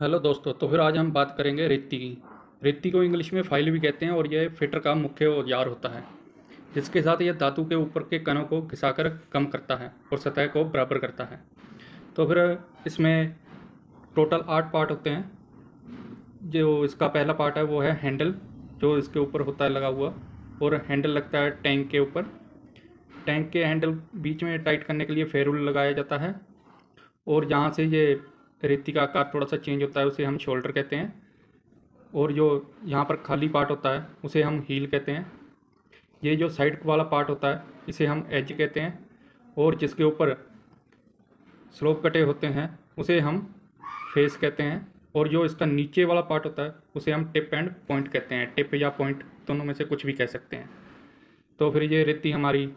Hello दोस्तों। तो फिर आज हम बात करेंगे रेती की। रेती को इंग्लिश में फाइल भी कहते हैं और यह फिटर का मुख्य औजार होता है, जिसके साथ यह धातु के ऊपर के कणों को घिसाकर कम करता है और सतह को बराबर करता है। तो फिर इसमें टोटल 8 पार्ट होते हैं। जो इसका पहला पार्ट है वो है हैंडल, जो इसके ऊपर होता है लगा हुआ, और हैंडल लगता है टैंक के ऊपर। टैंक के हैंडल बीच में टाइट करने के लिए फेरूल लगाया जाता है, और जहाँ से ये रेती का आकार थोड़ा सा चेंज होता है उसे हम शोल्डर कहते हैं, और जो यहाँ पर खाली पार्ट होता है उसे हम हील कहते हैं। ये जो साइड वाला पार्ट होता है इसे हम एज कहते हैं, और जिसके ऊपर स्लोप कटे होते हैं उसे हम फेस कहते हैं, और जो इसका नीचे वाला पार्ट होता है उसे हम टिप एंड पॉइंट कहते हैं। टिप या पॉइंट दोनों में से कुछ भी कह सकते हैं। तो फिर ये रेती हमारी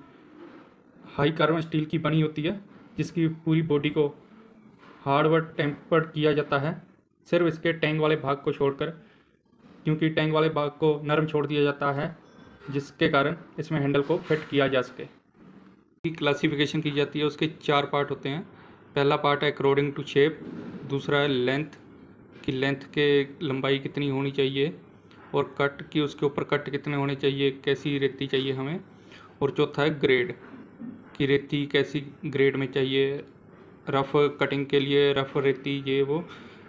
हाई कार्बन स्टील की बनी होती है, जिसकी पूरी बॉडी को हार्ड व टेम्पर्ड किया जाता है, सिर्फ इसके टैंक वाले भाग को छोड़कर, क्योंकि टैंक वाले भाग को नरम छोड़ दिया जाता है, जिसके कारण इसमें हैंडल को फिट किया जा सके। की क्लासिफिकेशन की जाती है, उसके 4 पार्ट होते हैं। पहला पार्ट है अकॉर्डिंग टू शेप, दूसरा है लेंथ की लेंथ के लंबाई कितनी होनी चाहिए, और कट की उसके ऊपर कट कितने होने चाहिए, कैसी रेती चाहिए हमें, और चौथा है ग्रेड की रेती कैसी ग्रेड में चाहिए, रफ़ कटिंग के लिए रफ़ रेती ये वो।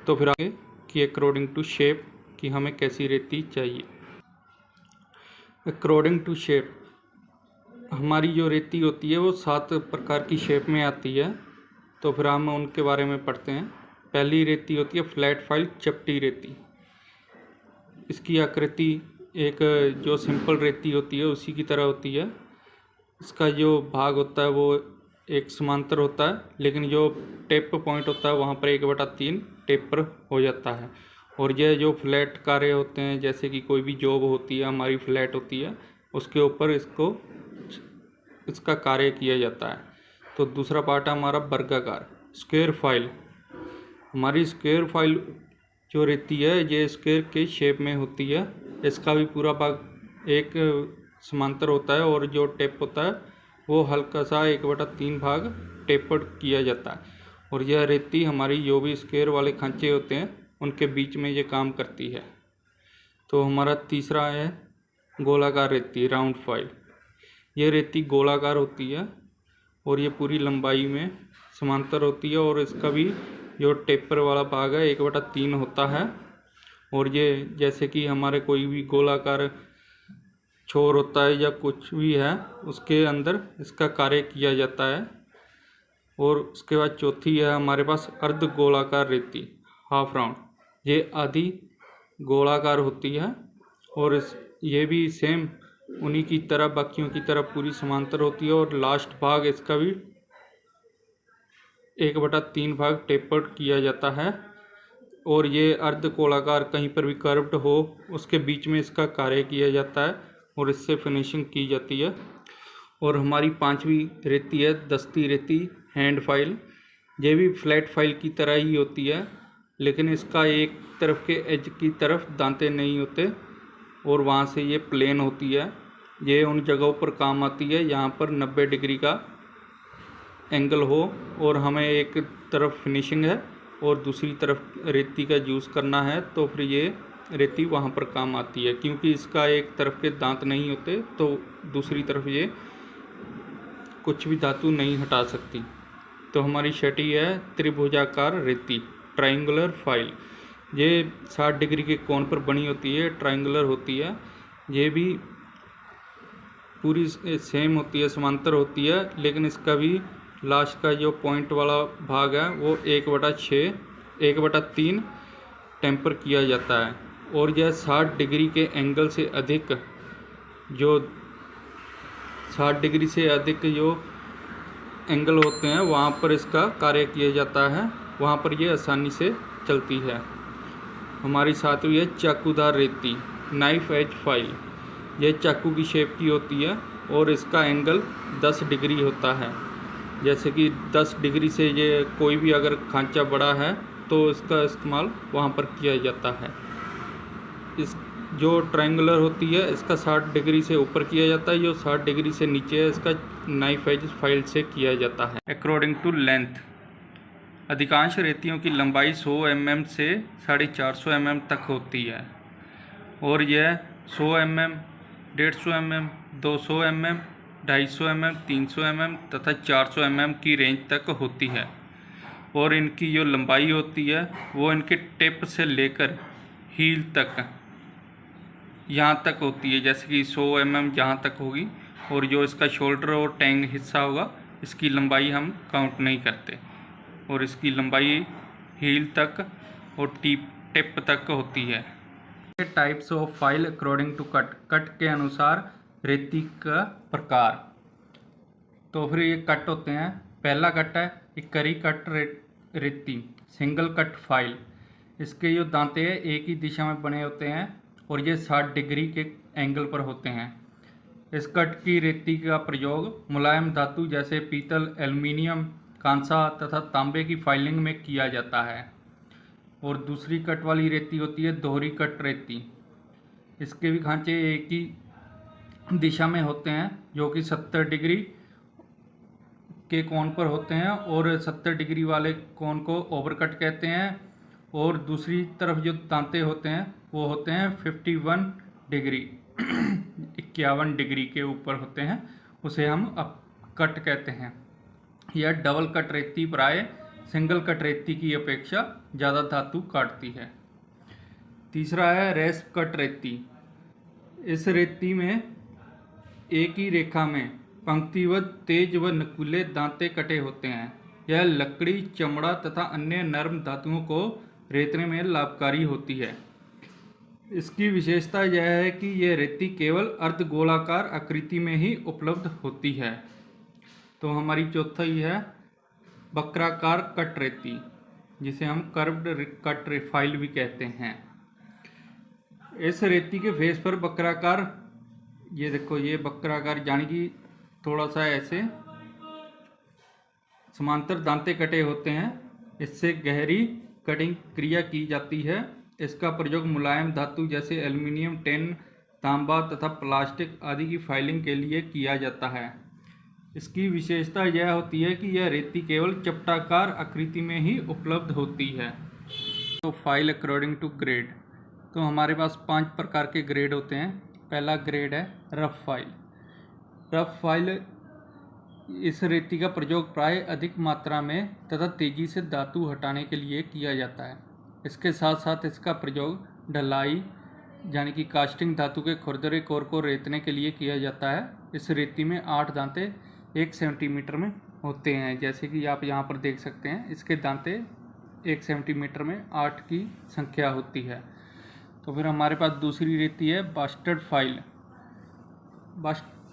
तो फिर आगे कि अकॉर्डिंग टू शेप कि हमें कैसी रेती चाहिए। अकॉर्डिंग टू शेप हमारी जो रेती होती है वो 7 प्रकार की शेप में आती है। तो फिर हम उनके बारे में पढ़ते हैं। पहली रेती होती है फ्लैट फाइल चपटी रेती। इसकी आकृति एक जो सिंपल रेती होती है उसी की तरह होती है। इसका जो भाग होता है वो एक समांतर होता है, लेकिन जो टेप पॉइंट होता है वहाँ पर 1/3 टेपर हो जाता है। और यह जो फ्लैट कार्य होते हैं, जैसे कि कोई भी जॉब होती है हमारी फ्लैट होती है, उसके ऊपर इसका कार्य किया जाता है। तो दूसरा पार्ट है हमारा वर्गाकार स्क्वायर फाइल। हमारी स्क्वायर फाइल जो रहती है ये स्क्वायर के शेप में होती है। इसका भी पूरा भाग एक समांतर होता है, और जो टेप होता है वो हल्का सा 1/3 भाग टेपर्ड किया जाता है। और यह रेती हमारी जो भी स्क्वायर वाले खांचे होते हैं उनके बीच में ये काम करती है। तो हमारा तीसरा है गोलाकार रेती राउंड फाइल। ये रेती गोलाकार होती है और ये पूरी लंबाई में समांतर होती है, और इसका भी जो टेपर वाला भाग है 1/3 होता है। और ये जैसे कि हमारे कोई भी गोलाकार छोर होता है या कुछ भी है उसके अंदर इसका कार्य किया जाता है। और उसके बाद चौथी है हमारे पास अर्ध गोलाकार रेती हाफ राउंड। ये आधी गोलाकार होती है, और ये भी सेम उन्हीं की तरह बाकियों की तरह पूरी समांतर होती है, और लास्ट भाग इसका भी 1/3 भाग टेपर्ड किया जाता है। और ये अर्ध गोलाकार कहीं पर भी कर्व्ड हो उसके बीच में इसका कार्य किया जाता है, और इससे फिनिशिंग की जाती है। और हमारी 5वीं रेती है दस्ती रेती हैंड फाइल। ये भी फ्लैट फाइल की तरह ही होती है, लेकिन इसका एक तरफ के एज की तरफ दांते नहीं होते, और वहाँ से ये प्लेन होती है। ये उन जगहों पर काम आती है यहाँ पर 90 डिग्री का एंगल हो, और हमें एक तरफ फिनिशिंग है और दूसरी तरफ रेती का यूज़ करना है, तो फिर ये रेती वहाँ पर काम आती है। क्योंकि इसका एक तरफ के दांत नहीं होते तो दूसरी तरफ ये कुछ भी धातु नहीं हटा सकती। तो हमारी छठी है त्रिभुजाकार रेती ट्रायंगुलर फाइल। ये 60 डिग्री के कोण पर बनी होती है, ट्रायंगुलर होती है। ये भी पूरी सेम होती है, समांतर होती है, लेकिन इसका भी लास्ट का जो पॉइंट वाला भाग है वो 1/3 टेम्पर किया जाता है। और यह 60 डिग्री के एंगल से अधिक जो 60 डिग्री से अधिक जो एंगल होते हैं वहाँ पर इसका कार्य किया जाता है, वहाँ पर यह आसानी से चलती है। हमारी 7वीं है चाकूदार रेती नाइफ एज फाइल। यह चाकू की शेप की होती है, और इसका एंगल 10 डिग्री होता है। जैसे कि 10 डिग्री से ये कोई भी अगर खांचा बड़ा है तो इसका इस्तेमाल वहाँ पर किया जाता है। इस जो ट्रायंगुलर होती है इसका 60 डिग्री से ऊपर किया जाता है, जो 60 डिग्री से नीचे है इसका नाइफ एज फाइल से किया जाता है। अकॉर्डिंग टू लेंथ अधिकांश रेतियों की लंबाई 100 mm से 450 mm तक होती है और यह 100 mm, 150 mm, 200 mm, 250 mm, 300 mm तथा 400 mm की रेंज तक होती है। और इनकी जो लंबाई होती है वो इनके टिप से लेकर हील तक यहाँ तक होती है, जैसे कि 100 mm यहाँ तक होगी, और जो इसका शोल्डर और टैंग हिस्सा होगा इसकी लंबाई हम काउंट नहीं करते, और इसकी लंबाई हील तक और टिप तक होती है। Types of file according to cut के अनुसार रेती का प्रकार। तो फिर ये कट होते हैं। पहला कट है इकरी कट रेती, सिंगल कट फाइल। इसके जो दांते हैं एक ही दिशा में बने होते हैं और ये 60 डिग्री के एंगल पर होते हैं। इस कट की रेती का प्रयोग मुलायम धातु जैसे पीतल, एल्युमिनियम, कांसा तथा तांबे की फाइलिंग में किया जाता है। और दूसरी कट वाली रेती होती है दोहरी कट रेती। इसके भी खांचे एक ही दिशा में होते हैं जो कि 70 डिग्री के कोण पर होते हैं, और 70 डिग्री वाले कोण को ओवरकट कहते हैं, और दूसरी तरफ जो दांते होते हैं वो होते हैं 51 डिग्री 51 डिग्री के ऊपर होते हैं, उसे हम अप कट कहते हैं। यह डबल कट रेती प्राय सिंगल कट रेती की अपेक्षा ज़्यादा धातु काटती है। तीसरा है रेस्प कट रेती। इस रेती में एक ही रेखा में पंक्तिबद्ध तेज व नुकीले दांते कटे होते हैं। यह लकड़ी, चमड़ा तथा अन्य नरम धातुओं को रेतने में लाभकारी होती है। इसकी विशेषता यह है कि यह रेती केवल अर्धगोलाकार आकृति में ही उपलब्ध होती है। तो हमारी चौथा ही है वक्राकार कट रेती, जिसे हम कर्व्ड कट फाइल भी कहते हैं। इस रेती के फेस पर वक्राकार, ये देखो ये वक्राकार यानी कि थोड़ा सा ऐसे समांतर दांते कटे होते हैं। इससे गहरी कटिंग क्रिया की जाती है। इसका प्रयोग मुलायम धातु जैसे एल्युमिनियम, टिन, तांबा तथा प्लास्टिक आदि की फाइलिंग के लिए किया जाता है। इसकी विशेषता यह होती है कि यह रेती केवल चपटाकार आकृति में ही उपलब्ध होती है। तो फाइल अकॉर्डिंग टू ग्रेड। तो हमारे पास 5 प्रकार के ग्रेड होते हैं। पहला ग्रेड है रफ फाइल। रफ फाइल इस रेती का प्रयोग प्राय अधिक मात्रा में तथा तेजी से धातु हटाने के लिए किया जाता है। इसके साथ साथ इसका प्रयोग ढलाई यानी कि कास्टिंग धातु के खुरदरे कोर को रेतने के लिए किया जाता है। इस रेती में 8 दांते 1 सेंटीमीटर में होते हैं, जैसे कि आप यहाँ पर देख सकते हैं। इसके दांते 1 सेंटीमीटर में 8 की संख्या होती है। तो फिर हमारे पास दूसरी रेती है बास्टर्ड फाइल।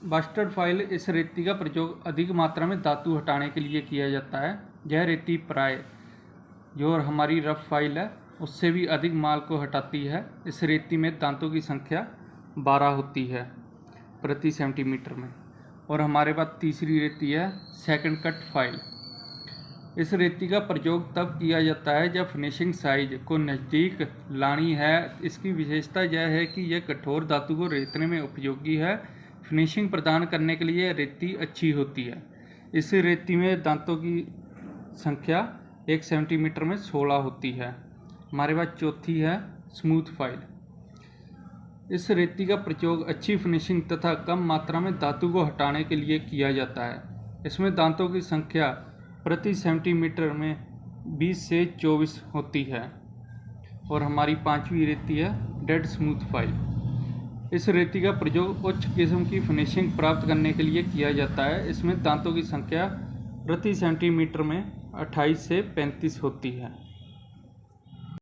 बास्टर्ड फाइल इस रेती का प्रयोग अधिक मात्रा में धातु हटाने के लिए किया जाता है। यह रेती प्राय जो हमारी रफ फाइल है उससे भी अधिक माल को हटाती है। इस रेती में दांतों की संख्या 12 होती है प्रति सेंटीमीटर में। और हमारे पास तीसरी रेती है सेकंड कट फाइल। इस रेती का प्रयोग तब किया जाता है जब फिनिशिंग साइज को नज़दीक लानी है। इसकी विशेषता यह है कि यह कठोर धातु को रेतने में उपयोगी है। फिनिशिंग प्रदान करने के लिए रेती अच्छी होती है। इस रेती में दांतों की संख्या 1 सेंटीमीटर में 16 होती है। हमारे पास चौथी है स्मूथ फाइल। इस रेती का प्रयोग अच्छी फिनिशिंग तथा कम मात्रा में धातु को हटाने के लिए किया जाता है। इसमें दांतों की संख्या प्रति सेंटीमीटर में 20 से 24 होती है। और हमारी 5वीं रेती है डेड स्मूथ फाइल। इस रेती का प्रयोग उच्च किस्म की फिनिशिंग प्राप्त करने के लिए किया जाता है। इसमें दांतों की संख्या प्रति सेंटीमीटर में 28 से 35 होती है।